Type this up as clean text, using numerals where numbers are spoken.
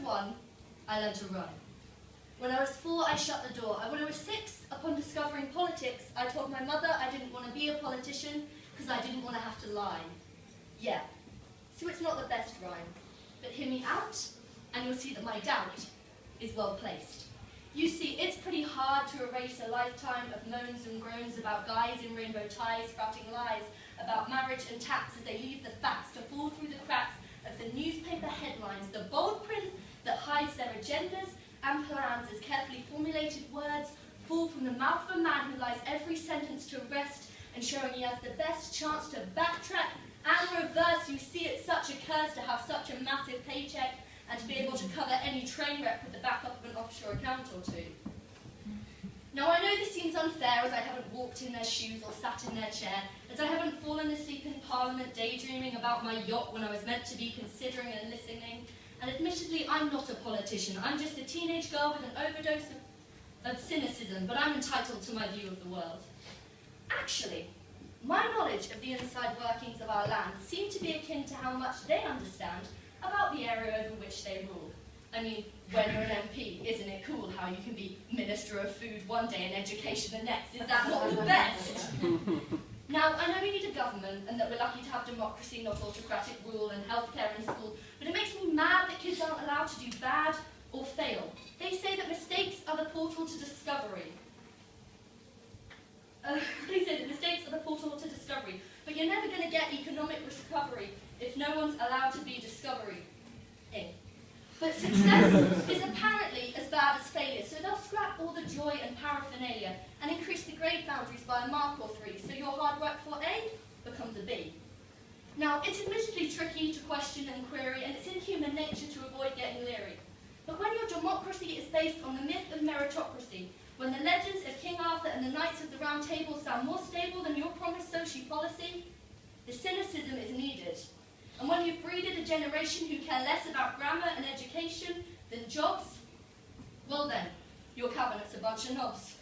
1, I learned to run. When I was 4, I shut the door. And when I was 6, upon discovering politics, I told my mother I didn't want to be a politician because I didn't want to have to lie. Yeah, so it's not the best rhyme, but hear me out, and you'll see that my doubt is well placed. You see, it's pretty hard to erase a lifetime of moans and groans about guys in rainbow ties sprouting lies about marriage and tax as they leave the facts to fall through the cracks of the newspaper headlines, the bold print that hides their agendas and plans as carefully formulated words fall from the mouth of a man who lies every sentence to rest and showing he has the best chance to backtrack and reverse. You see, it's such a curse to have such a massive paycheck and to be able to cover any train wreck with the backup of an offshore account or two. Now, I know this seems unfair as I haven't walked in their shoes or sat in their chair, as I haven't fallen asleep in Parliament daydreaming about my yacht when I was meant to be considering and listening. And admittedly, I'm not a politician. I'm just a teenage girl with an overdose of cynicism, but I'm entitled to my view of the world. Actually, my knowledge of the inside workings of our land seem to be akin to how much they understand about the area over which they rule. I mean, when you're an MP, isn't it cool how you can be Minister of Food one day and Education the next? Is that not the best? Now, I know we need a government and that we're lucky to have democracy, not autocratic rule, and healthcare in school, but it makes me mad that kids aren't allowed to do bad or fail. They say that mistakes are the portal to discovery. But you're never going to get economic recovery if no one's allowed to be discovery. But success is apparently as bad as failure, so they'll scrap all the joy and paraphernalia and increase the grade boundaries by a mark or 3, so your hard work for A becomes a B. Now, it's admittedly tricky to question and query, and it's in human nature to avoid getting leery. But when your democracy is based on the myth of meritocracy, when the legends of King Arthur and the Knights of the Round Table sound more stable than your promised social policy, the cynicism is needed. And when you've breeded a generation who care less about grammar and education than jobs, well then, your cabinet's a bunch of knobs.